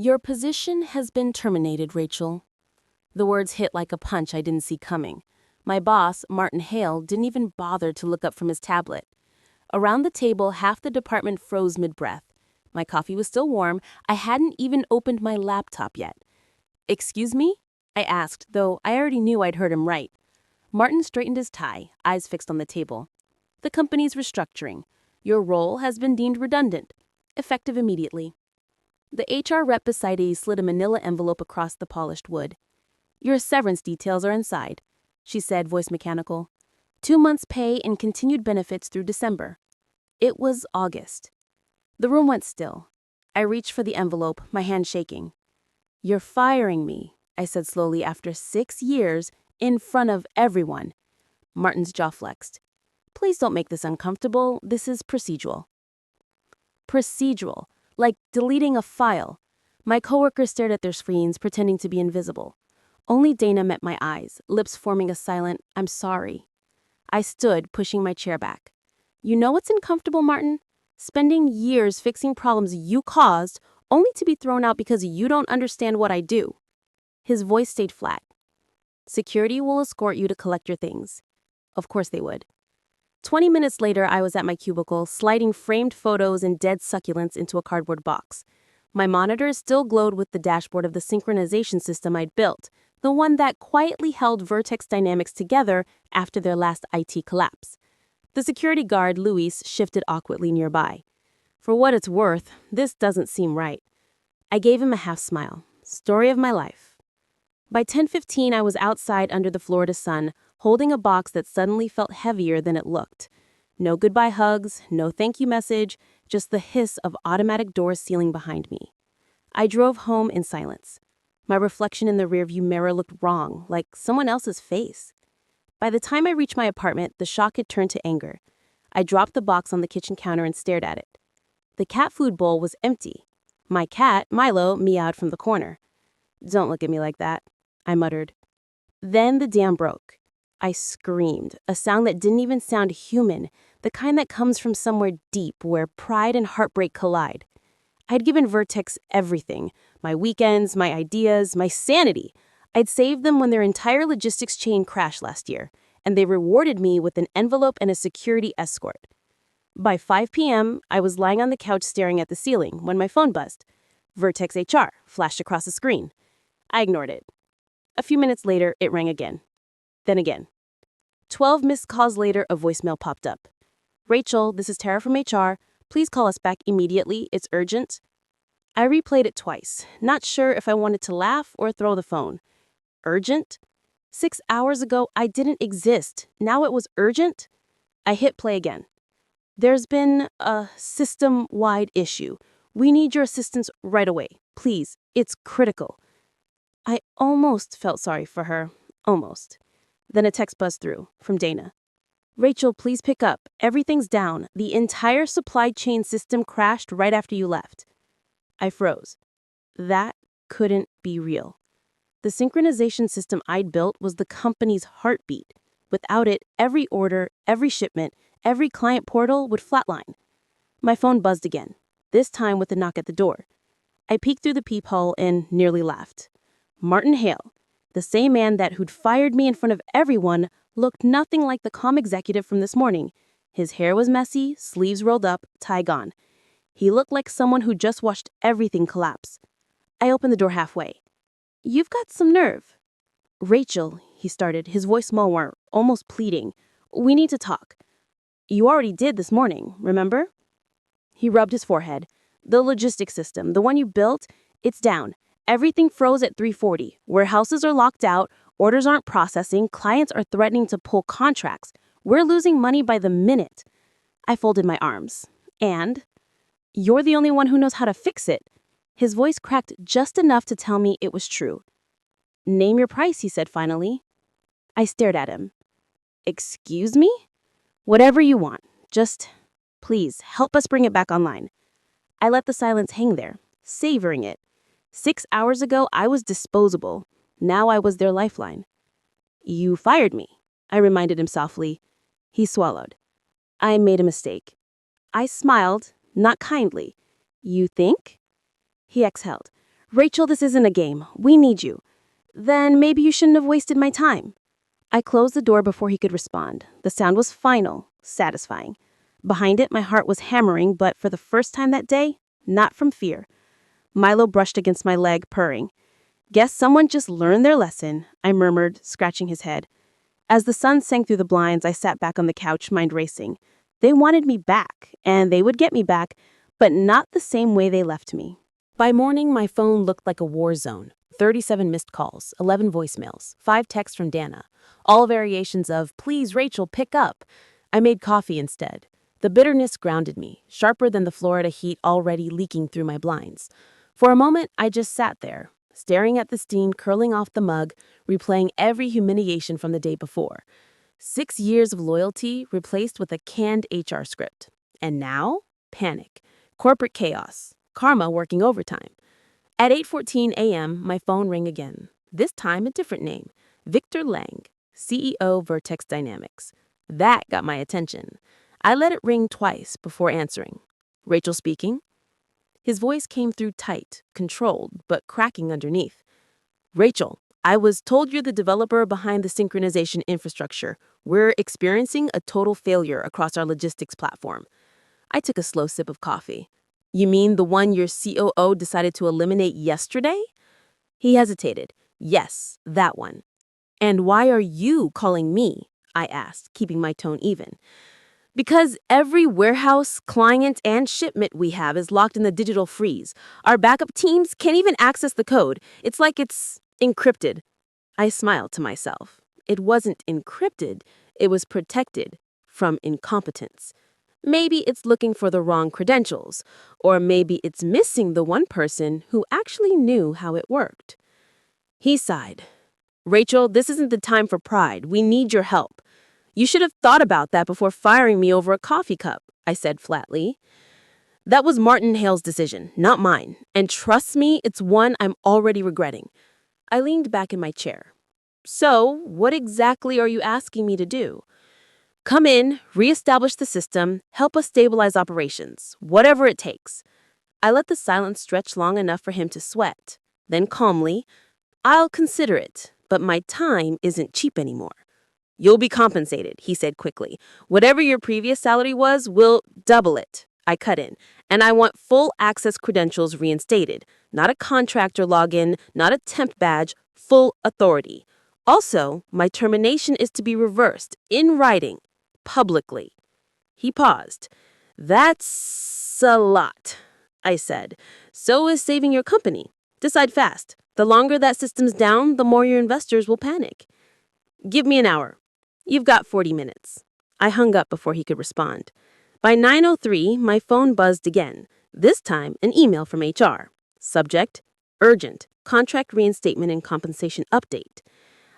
Your position has been terminated, Rachel. The words hit like a punch I didn't see coming. My boss, Martin Hale, didn't even bother to look up from his tablet. Around the table, half the department froze mid-breath. My coffee was still warm. I hadn't even opened my laptop yet. "Excuse me?" I asked, though I already knew I'd heard him right. Martin straightened his tie, eyes fixed on the table. "The company's restructuring. Your role has been deemed redundant. Effective immediately." The HR rep beside me slid a manila envelope across the polished wood. "Your severance details are inside," she said, voice mechanical. 2 months' pay and continued benefits through December. It was August. The room went still. I reached for the envelope, my hand shaking. "You're firing me," I said slowly after 6 years, in front of everyone. Martin's jaw flexed. "Please don't make this uncomfortable. This is procedural." Procedural, like deleting a file. My coworkers stared at their screens, pretending to be invisible. Only Dana met my eyes, lips forming a silent, "I'm sorry." I stood, pushing my chair back. "You know what's uncomfortable, Martin? Spending years fixing problems you caused, only to be thrown out because you don't understand what I do." His voice stayed flat. "Security will escort you to collect your things." Of course they would. 20 minutes later, I was at my cubicle, sliding framed photos and dead succulents into a cardboard box. My monitor still glowed with the dashboard of the synchronization system I'd built, the one that quietly held Vertex Dynamics together after their last IT collapse. The security guard, Luis, shifted awkwardly nearby. "For what it's worth, this doesn't seem right." I gave him a half smile. Story of my life. By 10:15, I was outside under the Florida sun, holding a box that suddenly felt heavier than it looked. No goodbye hugs, no thank you message, just the hiss of automatic doors sealing behind me. I drove home in silence. My reflection in the rearview mirror looked wrong, like someone else's face. By the time I reached my apartment, the shock had turned to anger. I dropped the box on the kitchen counter and stared at it. The cat food bowl was empty. My cat, Milo, meowed from the corner. "Don't look at me like that," I muttered. Then the dam broke. I screamed, a sound that didn't even sound human, the kind that comes from somewhere deep where pride and heartbreak collide. I'd given Vertex everything, my weekends, my ideas, my sanity. I'd saved them when their entire logistics chain crashed last year, and they rewarded me with an envelope and a security escort. By 5 p.m., I was lying on the couch staring at the ceiling when my phone buzzed. Vertex HR flashed across the screen. I ignored it. A few minutes later, it rang again. Then again. 12 missed calls later, a voicemail popped up. "Rachel, this is Tara from HR. Please call us back immediately. It's urgent." I replayed it twice, not sure if I wanted to laugh or throw the phone. Urgent? 6 hours ago, I didn't exist. Now it was urgent? I hit play again. "There's been a system-wide issue. We need your assistance right away. Please, it's critical." I almost felt sorry for her. Almost. Then a text buzzed through, from Dana. "Rachel, please pick up. Everything's down. The entire supply chain system crashed right after you left." I froze. That couldn't be real. The synchronization system I'd built was the company's heartbeat. Without it, every order, every shipment, every client portal would flatline. My phone buzzed again, this time with a knock at the door. I peeked through the peephole and nearly laughed. Martin Hale, the same man who'd fired me in front of everyone, looked nothing like the calm executive from this morning. His hair was messy, sleeves rolled up, tie gone. He looked like someone who just watched everything collapse. I opened the door halfway. "You've got some nerve." "Rachel," he started, his voice lower, almost pleading. "We need to talk. You already did this morning, remember?" He rubbed his forehead. "The logistics system, the one you built, it's down. Everything froze at 3:40. Warehouses are locked out, orders aren't processing, clients are threatening to pull contracts. We're losing money by the minute." I folded my arms. "And you're the only one who knows how to fix it." His voice cracked just enough to tell me it was true. "Name your price," he said finally. I stared at him. "Excuse me?" "Whatever you want. Just, please, help us bring it back online." I let the silence hang there, savoring it. 6 hours ago, I was disposable. Now I was their lifeline. "You fired me," I reminded him softly. He swallowed. "I made a mistake." I smiled, not kindly. "You think?" He exhaled. Rachel, this isn't a game. We need you. Then maybe you shouldn't have wasted my time. I closed the door before he could respond. The sound was final, satisfying. Behind it, my heart was hammering, but for the first time that day, not from fear. Milo brushed against my leg, purring. Guess someone just learned their lesson, I murmured, scratching his head. As the sun sank through the blinds, I sat back on the couch, mind racing. They wanted me back, and they would get me back, but not the same way they left me. By morning, my phone looked like a war zone. 37 missed calls, 11 voicemails, 5 texts from Dana. All variations of, please, Rachel, pick up. I made coffee instead. The bitterness grounded me, sharper than the Florida heat already leaking through my blinds. For a moment, I just sat there, staring at the steam curling off the mug, replaying every humiliation from the day before. 6 years of loyalty replaced with a canned HR script. And now, panic, corporate chaos, karma working overtime. At 8:14 a.m., my phone rang again. This time a different name, Victor Lang, CEO Vertex Dynamics. That got my attention. I let it ring twice before answering. Rachel speaking? His voice came through tight, controlled, but cracking underneath. Rachel, I was told you're the developer behind the synchronization infrastructure. We're experiencing a total failure across our logistics platform. I took a slow sip of coffee. You mean the one your COO decided to eliminate yesterday? He hesitated. Yes, that one. And why are you calling me? I asked, keeping my tone even. Because every warehouse, client, and shipment we have is locked in the digital freeze. Our backup teams can't even access the code. It's like it's encrypted. I smiled to myself. It wasn't encrypted, it was protected from incompetence. Maybe it's looking for the wrong credentials, or maybe it's missing the one person who actually knew how it worked. He sighed. Rachel, this isn't the time for pride. We need your help. You should have thought about that before firing me over a coffee cup, I said flatly. That was Martin Hale's decision, not mine. And trust me, it's one I'm already regretting. I leaned back in my chair. So, what exactly are you asking me to do? Come in, reestablish the system, help us stabilize operations, whatever it takes. I let the silence stretch long enough for him to sweat. Then calmly, I'll consider it, but my time isn't cheap anymore. You'll be compensated, he said quickly. Whatever your previous salary was, we'll double it. I cut in. And I want full access credentials reinstated. Not a contractor login, not a temp badge, full authority. Also, my termination is to be reversed, in writing, publicly. He paused. That's a lot, I said. So is saving your company. Decide fast. The longer that system's down, the more your investors will panic. Give me an hour. You've got 40 minutes. I hung up before he could respond. By 9:03, my phone buzzed again, this time an email from HR. Subject, urgent, contract reinstatement and compensation update.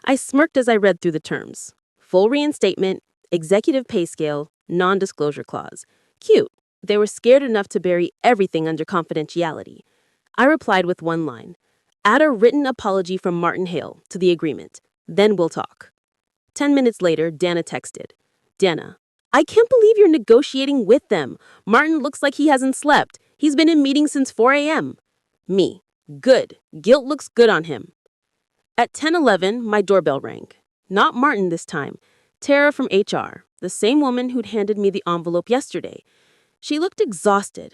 I smirked as I read through the terms. Full reinstatement, executive pay scale, non-disclosure clause. Cute. They were scared enough to bury everything under confidentiality. I replied with one line. Add a written apology from Martin Hale to the agreement. Then we'll talk. 10 minutes later, Dana texted. Dana, I can't believe you're negotiating with them. Martin looks like he hasn't slept. He's been in meetings since 4 a.m. Me. Good. Guilt looks good on him. At 10:11, my doorbell rang. Not Martin this time. Tara from HR, the same woman who'd handed me the envelope yesterday. She looked exhausted.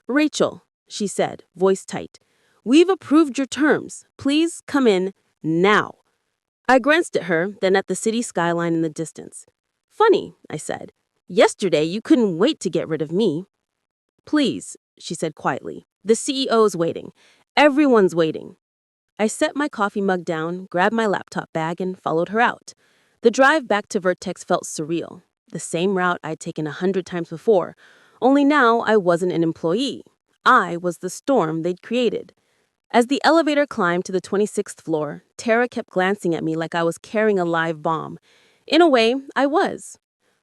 Rachel, she said, voice tight. We've approved your terms. Please come in now. I glanced at her, then at the city skyline in the distance. Funny, I said. Yesterday you couldn't wait to get rid of me. Please, she said quietly. The CEO's waiting. Everyone's waiting. I set my coffee mug down, grabbed my laptop bag, and followed her out. The drive back to Vertex felt surreal. The same route I'd taken 100 times before. Only now I wasn't an employee. I was the storm they'd created. As the elevator climbed to the 26th floor, Tara kept glancing at me like I was carrying a live bomb. In a way, I was.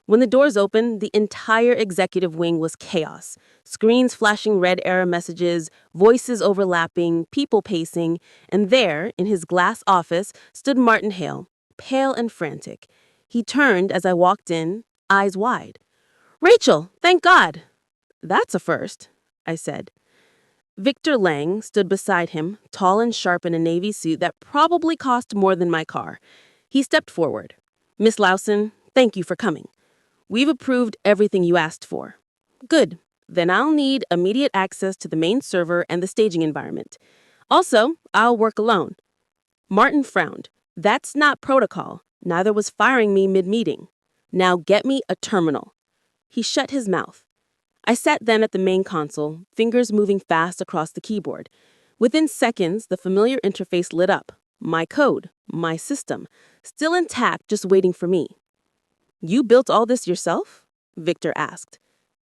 When the doors opened, the entire executive wing was chaos. Screens flashing red error messages, voices overlapping, people pacing, and there, in his glass office, stood Martin Hale, pale and frantic. He turned as I walked in, eyes wide. Rachel, thank God. That's a first, I said. Victor Lang stood beside him, tall and sharp in a navy suit that probably cost more than my car. He stepped forward. Miss Lawson, thank you for coming. We've approved everything you asked for. Good. Then I'll need immediate access to the main server and the staging environment. Also, I'll work alone. Martin frowned. That's not protocol. Neither was firing me mid-meeting. Now get me a terminal. He shut his mouth. I sat then at the main console, fingers moving fast across the keyboard. Within seconds, the familiar interface lit up. My code, my system, still intact, just waiting for me. You built all this yourself? Victor asked.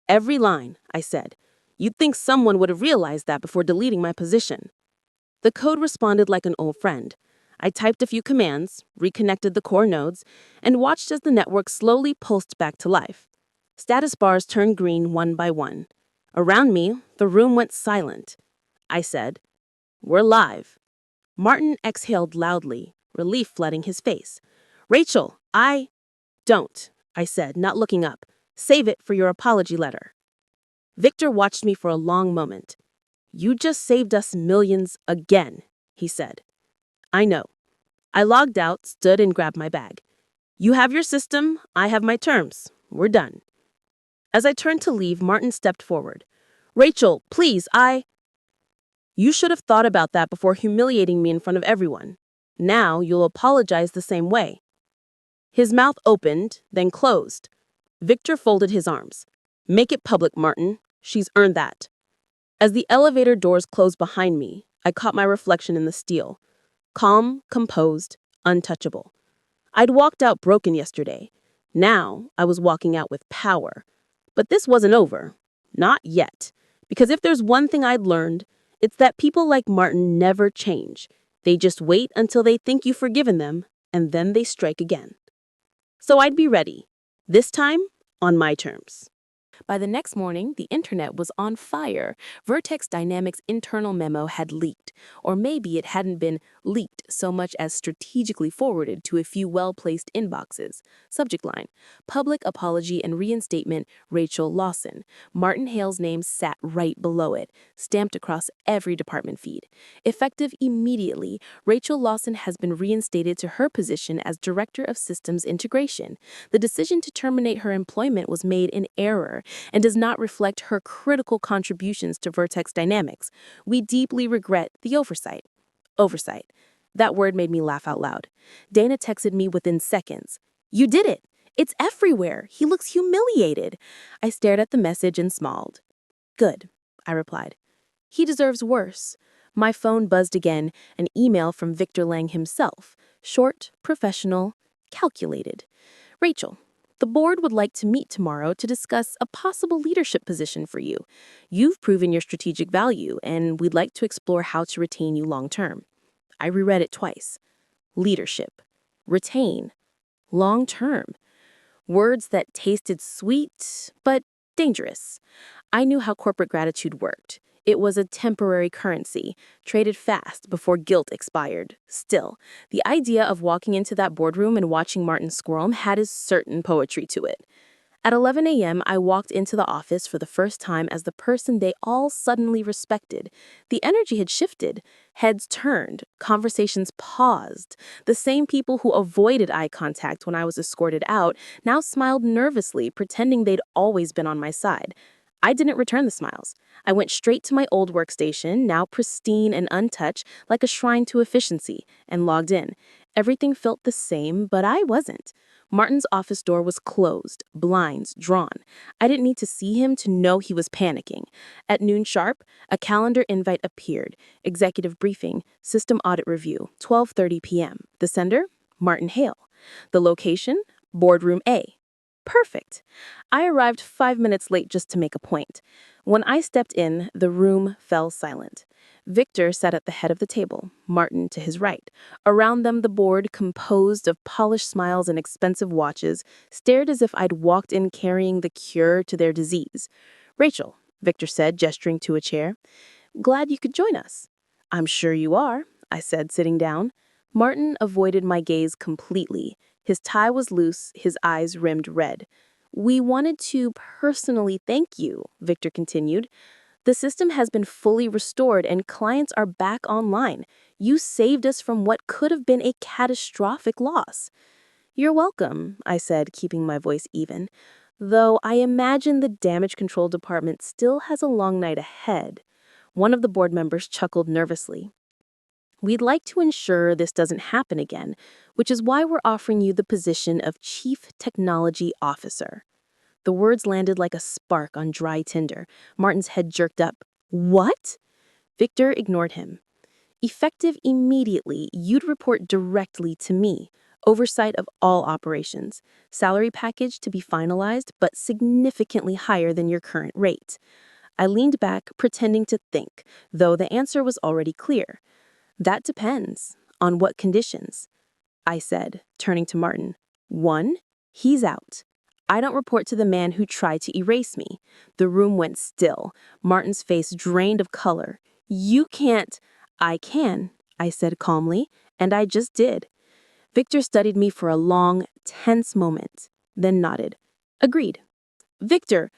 Every line, I said. You'd think someone would have realized that before deleting my position. The code responded like an old friend. I typed a few commands, reconnected the core nodes, and watched as the network slowly pulsed back to life. Status bars turned green one by one. Around me, the room went silent. I said, We're live. Martin exhaled loudly, relief flooding his face. Rachel, Don't, I said, not looking up. Save it for your apology letter. Victor watched me for a long moment. You just saved us millions again, he said. I know. I logged out, stood, and grabbed my bag. You have your system, I have my terms. We're done. As I turned to leave, Martin stepped forward. Rachel, please, You should have thought about that before humiliating me in front of everyone. Now you'll apologize the same way. His mouth opened, then closed. Victor folded his arms. Make it public, Martin. She's earned that. As the elevator doors closed behind me, I caught my reflection in the steel. Calm, composed, untouchable. I'd walked out broken yesterday. Now I was walking out with power. But this wasn't over. Not yet. Because if there's one thing I'd learned, it's that people like Martin never change. They just wait until they think you've forgiven them, and then they strike again. So I'd be ready. This time, on my terms. By the next morning, the internet was on fire. Vertex Dynamics' internal memo had leaked, or maybe it hadn't been leaked so much as strategically forwarded to a few well-placed inboxes. Subject line, public apology and reinstatement, Rachel Lawson. Martin Hale's name sat right below it, stamped across every department feed. Effective immediately, Rachel Lawson has been reinstated to her position as Director of Systems Integration. The decision to terminate her employment was made in error and does not reflect her critical contributions to Vertex Dynamics. We deeply regret the oversight. Oversight. That word made me laugh out loud. Dana texted me within seconds. You did it. It's everywhere. He looks humiliated. I stared at the message and smiled. Good, I replied. He deserves worse. My phone buzzed again, an email from Victor Lang himself. Short, professional, calculated. Rachel, the board would like to meet tomorrow to discuss a possible leadership position for you. You've proven your strategic value, and we'd like to explore how to retain you long-term. I reread it twice. Leadership. Retain. Long-term. Words that tasted sweet, but dangerous. I knew how corporate gratitude worked. It was a temporary currency, traded fast before guilt expired. Still, the idea of walking into that boardroom and watching Martin squirm had a certain poetry to it. At 11 a.m., I walked into the office for the first time as the person they all suddenly respected. The energy had shifted. Heads turned. Conversations paused. The same people who avoided eye contact when I was escorted out now smiled nervously, pretending they'd always been on my side. I didn't return the smiles. I went straight to my old workstation, now pristine and untouched, like a shrine to efficiency, and logged in. Everything felt the same, but I wasn't. Martin's office door was closed, blinds drawn. I didn't need to see him to know he was panicking. At noon sharp, a calendar invite appeared. Executive briefing, system audit review, 12:30 p.m. The sender? Martin Hale. The location? Boardroom A. Perfect. I arrived 5 minutes late just to make a point. When I stepped in, the room fell silent. Victor sat at the head of the table, Martin to his right. Around them, the board, composed of polished smiles and expensive watches, stared as if I'd walked in carrying the cure to their disease. Rachel, Victor said, gesturing to a chair. Glad you could join us. I'm sure you are, I said, sitting down. Martin avoided my gaze completely. His tie was loose, his eyes rimmed red. We wanted to personally thank you, Victor continued. The system has been fully restored and clients are back online. You saved us from what could have been a catastrophic loss. You're welcome, I said, keeping my voice even, though I imagine the damage control department still has a long night ahead. One of the board members chuckled nervously. We'd like to ensure this doesn't happen again, which is why we're offering you the position of Chief Technology Officer. The words landed like a spark on dry tinder. Martin's head jerked up. What? Victor ignored him. Effective immediately, you'd report directly to me. Oversight of all operations. Salary package to be finalized, but significantly higher than your current rate. I leaned back, pretending to think, though the answer was already clear. That depends. On what conditions? I said, turning to Martin. 1, he's out. I don't report to the man who tried to erase me. The room went still. Martin's face drained of color. You can't. I can, I said calmly, and I just did. Victor studied me for a long, tense moment, then nodded. Agreed. Victor,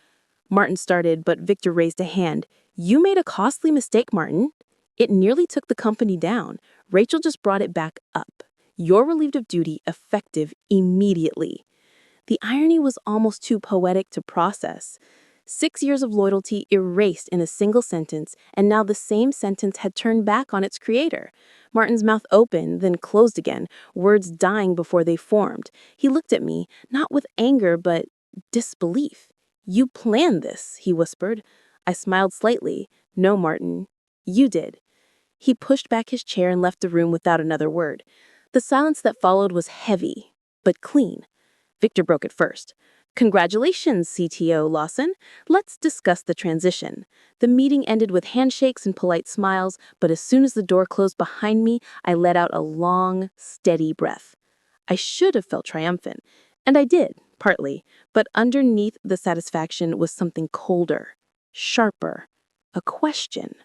Martin started, but Victor raised a hand. You made a costly mistake, Martin. It nearly took the company down. Rachel just brought it back up. You're relieved of duty, effective immediately. The irony was almost too poetic to process. 6 years of loyalty erased in a single sentence, and now the same sentence had turned back on its creator. Martin's mouth opened, then closed again, words dying before they formed. He looked at me, not with anger, but disbelief. You planned this, he whispered. I smiled slightly. No, Martin, you did. He pushed back his chair and left the room without another word. The silence that followed was heavy, but clean. Victor broke it first. Congratulations, CTO Lawson. Let's discuss the transition. The meeting ended with handshakes and polite smiles, but as soon as the door closed behind me, I let out a long, steady breath. I should have felt triumphant, and I did, partly, but underneath the satisfaction was something colder, sharper, a question.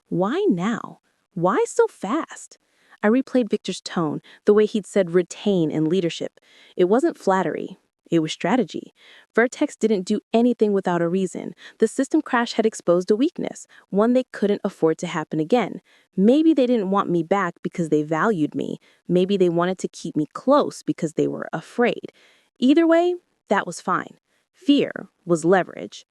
Why now? Why so fast? I replayed Victor's tone, the way he'd said retain in leadership. It wasn't flattery. It was strategy. Vertex didn't do anything without a reason. The system crash had exposed a weakness, one they couldn't afford to happen again. Maybe they didn't want me back because they valued me. Maybe they wanted to keep me close because they were afraid. Either way, that was fine. Fear was leverage.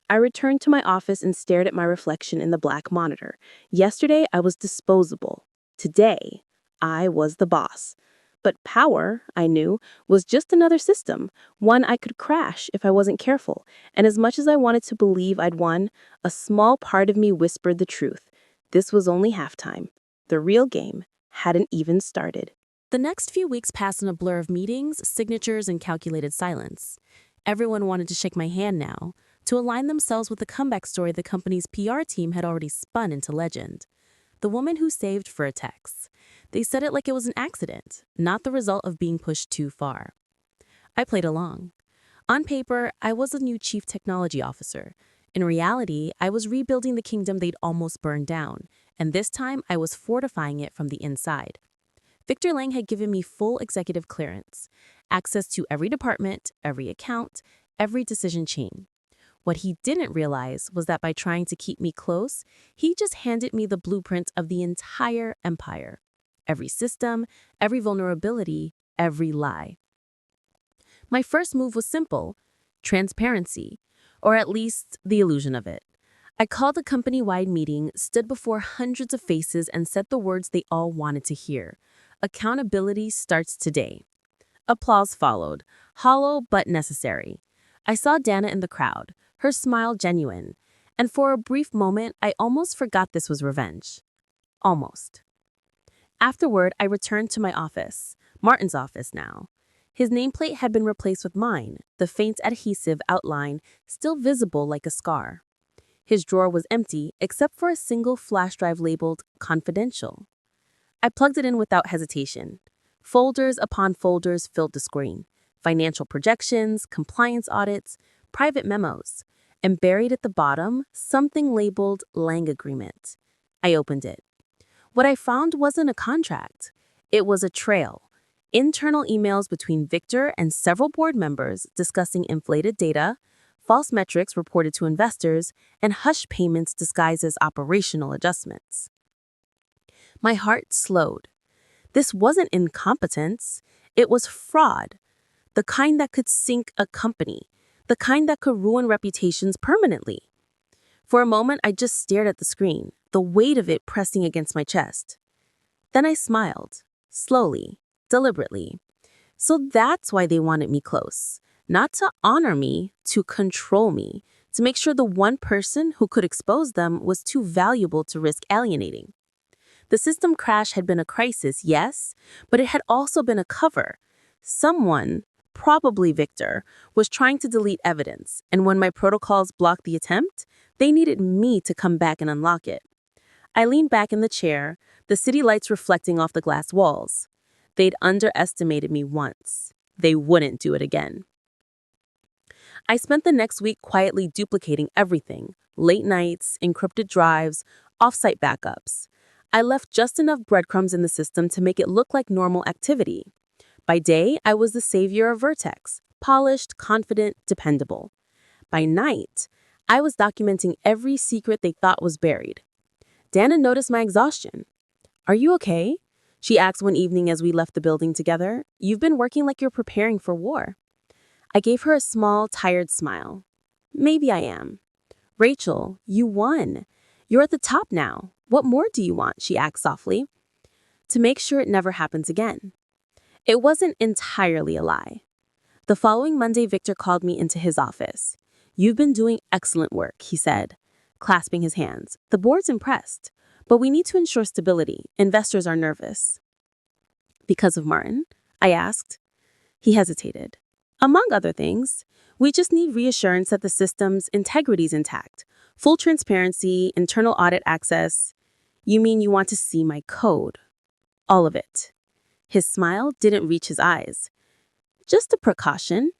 I returned to my office and stared at my reflection in the black monitor. Yesterday, I was disposable. Today, I was the boss. But power, I knew, was just another system, one I could crash if I wasn't careful. And as much as I wanted to believe I'd won, a small part of me whispered the truth. This was only halftime. The real game hadn't even started. The next few weeks passed in a blur of meetings, signatures, and calculated silence. Everyone wanted to shake my hand now, to align themselves with the comeback story the company's PR team had already spun into legend. The woman who saved Vertex. They said it like it was an accident, not the result of being pushed too far. I played along. On paper, I was a new chief technology officer. In reality, I was rebuilding the kingdom they'd almost burned down, and this time I was fortifying it from the inside. Victor Lang had given me full executive clearance, access to every department, every account, every decision chain. What he didn't realize was that by trying to keep me close, he just handed me the blueprint of the entire empire. Every system, every vulnerability, every lie. My first move was simple: transparency, or at least the illusion of it. I called a company-wide meeting, stood before hundreds of faces, and said the words they all wanted to hear. Accountability starts today. Applause followed, hollow but necessary. I saw Dana in the crowd, her smile genuine, and for a brief moment, I almost forgot this was revenge. Almost. Afterward, I returned to my office, Martin's office now. His nameplate had been replaced with mine, the faint adhesive outline still visible like a scar. His drawer was empty except for a single flash drive labeled confidential. I plugged it in without hesitation. Folders upon folders filled the screen. Financial projections, compliance audits, private memos, and buried at the bottom, something labeled Lang Agreement. I opened it. What I found wasn't a contract. It was a trail. Internal emails between Victor and several board members discussing inflated data, false metrics reported to investors, and hush payments disguised as operational adjustments. My heart slowed. This wasn't incompetence, it was fraud. The kind that could sink a company, the kind that could ruin reputations permanently. For a moment, I just stared at the screen, the weight of it pressing against my chest. Then I smiled, slowly, deliberately. So that's why they wanted me close. Not to honor me, to control me, to make sure the one person who could expose them was too valuable to risk alienating. The system crash had been a crisis, yes, but it had also been a cover. Someone, probably Victor, was trying to delete evidence, and when my protocols blocked the attempt, they needed me to come back and unlock it. I leaned back in the chair, the city lights reflecting off the glass walls. They'd underestimated me once. They wouldn't do it again. I spent the next week quietly duplicating everything: late nights, encrypted drives, off-site backups. I left just enough breadcrumbs in the system to make it look like normal activity. By day, I was the savior of Vertex, polished, confident, dependable. By night, I was documenting every secret they thought was buried. Dana noticed my exhaustion. "Are you okay?" she asked one evening as we left the building together. "You've been working like you're preparing for war." I gave her a small, tired smile. "Maybe I am." "Rachel, you won. You're at the top now. What more do you want?" she asked softly. "To make sure it never happens again." It wasn't entirely a lie. The following Monday, Victor called me into his office. "You've been doing excellent work," he said, clasping his hands. "The board's impressed, but we need to ensure stability. Investors are nervous." "Because of Martin?" I asked. He hesitated. "Among other things, we just need reassurance that the system's integrity is intact. Full transparency, internal audit access." "You mean you want to see my code?" "All of it." His smile didn't reach his eyes. "Just a precaution."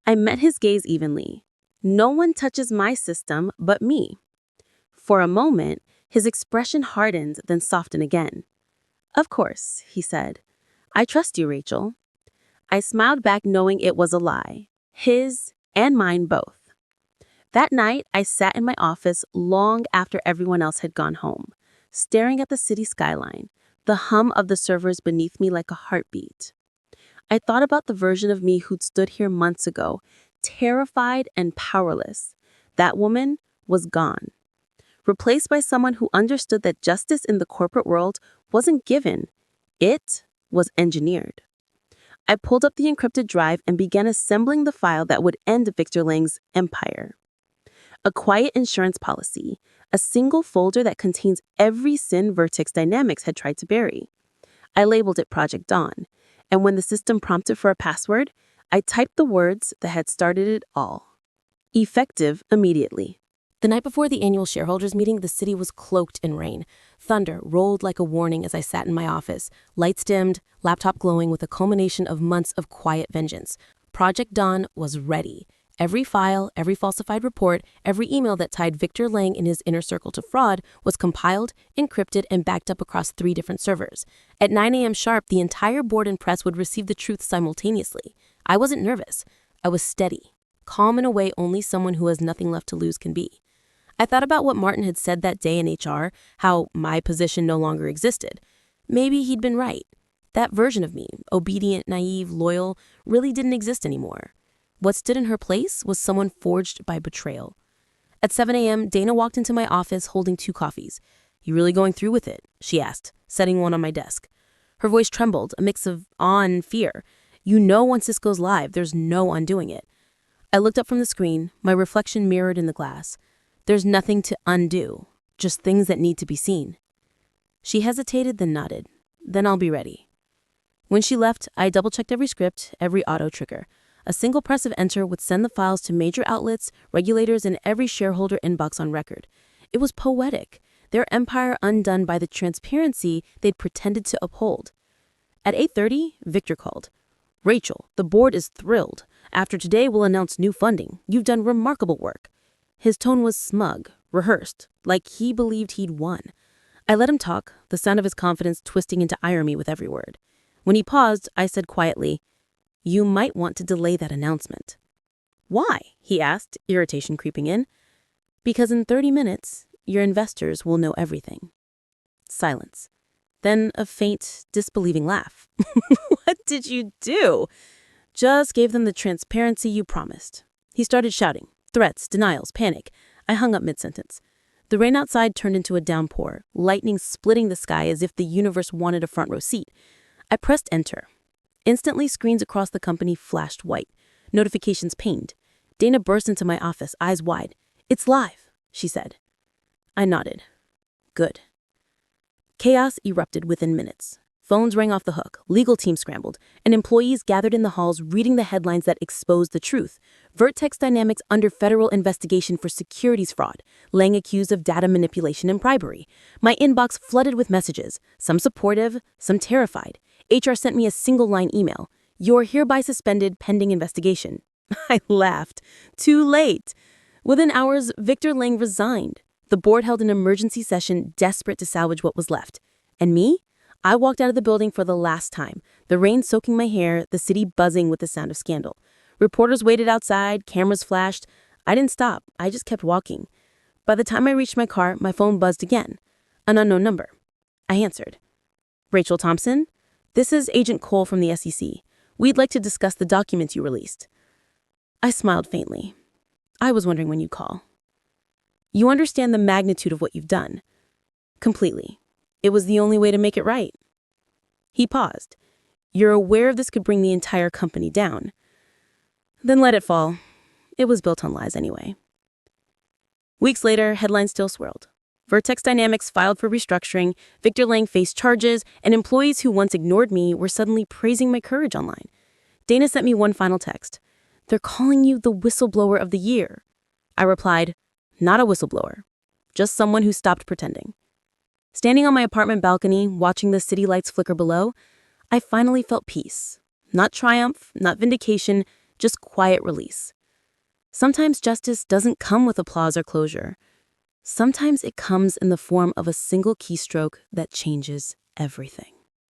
I met his gaze evenly. "No one touches my system but me." For a moment, his expression hardened, then softened again. "Of course," he said. "I trust you, Rachel." I smiled back, knowing it was a lie. His and mine both. That night, I sat in my office long after everyone else had gone home, staring at the city skyline, the hum of the servers beneath me like a heartbeat. I thought about the version of me who'd stood here months ago, terrified and powerless. That woman was gone, replaced by someone who understood that justice in the corporate world wasn't given, it was engineered. I pulled up the encrypted drive and began assembling the file that would end Victor Lang's empire. A quiet insurance policy, a single folder that contains every sin Vertex Dynamics had tried to bury. I labeled it Project Dawn, and when the system prompted for a password, I typed the words that had started it all. Effective immediately. The night before the annual shareholders meeting, the city was cloaked in rain. Thunder rolled like a warning as I sat in my office, lights dimmed, laptop glowing with a culmination of months of quiet vengeance. Project Dawn was ready. Every file, every falsified report, every email that tied Victor Lang and his inner circle to fraud was compiled, encrypted, and backed up across 3 different servers. At 9 a.m. sharp, the entire board and press would receive the truth simultaneously. I wasn't nervous. I was steady, calm in a way only someone who has nothing left to lose can be. I thought about what Martin had said that day in HR, how my position no longer existed. Maybe he'd been right. That version of me, obedient, naive, loyal, really didn't exist anymore. What stood in her place was someone forged by betrayal. At 7 a.m., Dana walked into my office holding 2 coffees. "You really going through with it?" she asked, setting one on my desk. Her voice trembled, a mix of awe and fear. "You know once this goes live, there's no undoing it." I looked up from the screen, my reflection mirrored in the glass. "There's nothing to undo, just things that need to be seen." She hesitated, then nodded. "Then I'll be ready." When she left, I double-checked every script, every auto trigger. A single press of enter would send the files to major outlets, regulators, and every shareholder inbox on record. It was poetic, their empire undone by the transparency they'd pretended to uphold. At 8:30, Victor called. "Rachel, the board is thrilled. After today, we'll announce new funding. You've done remarkable work." His tone was smug, rehearsed, like he believed he'd won. I let him talk, the sound of his confidence twisting into irony with every word. When he paused, I said quietly, "You might want to delay that announcement." Why? He asked, irritation creeping in. Because in 30 minutes, your investors will know everything. Silence. Then a faint, disbelieving laugh. What did you do? Just gave them the transparency you promised. He started shouting. Threats, denials, panic. I hung up mid-sentence. The rain outside turned into a downpour, lightning splitting the sky as if the universe wanted a front row seat. I pressed enter. Instantly, screens across the company flashed white. Notifications pinged. Dana burst into my office, eyes wide. It's live, she said. I nodded. Good. Chaos erupted within minutes. Phones rang off the hook, legal teams scrambled, and employees gathered in the halls reading the headlines that exposed the truth. Vertex Dynamics under federal investigation for securities fraud, Lang accused of data manipulation and bribery. My inbox flooded with messages, some supportive, some terrified. HR sent me a single-line email. You're hereby suspended pending investigation. I laughed. Too late. Within hours, Victor Lang resigned. The board held an emergency session, desperate to salvage what was left. And me? I walked out of the building for the last time, the rain soaking my hair, the city buzzing with the sound of scandal. Reporters waited outside, cameras flashed. I didn't stop. I just kept walking. By the time I reached my car, my phone buzzed again. An unknown number. I answered. Rachel Thompson? This is Agent Cole from the SEC. We'd like to discuss the documents you released. I smiled faintly. I was wondering when you'd call. You understand the magnitude of what you've done. Completely. It was the only way to make it right. He paused. You're aware this could bring the entire company down. Then let it fall. It was built on lies anyway. Weeks later, headlines still swirled. Vertex Dynamics filed for restructuring, Victor Lang faced charges, and employees who once ignored me were suddenly praising my courage online. Dana sent me one final text. They're calling you the whistleblower of the year. I replied, not a whistleblower, just someone who stopped pretending. Standing on my apartment balcony, watching the city lights flicker below, I finally felt peace. Not triumph, not vindication, just quiet release. Sometimes justice doesn't come with applause or closure. Sometimes it comes in the form of a single keystroke that changes everything.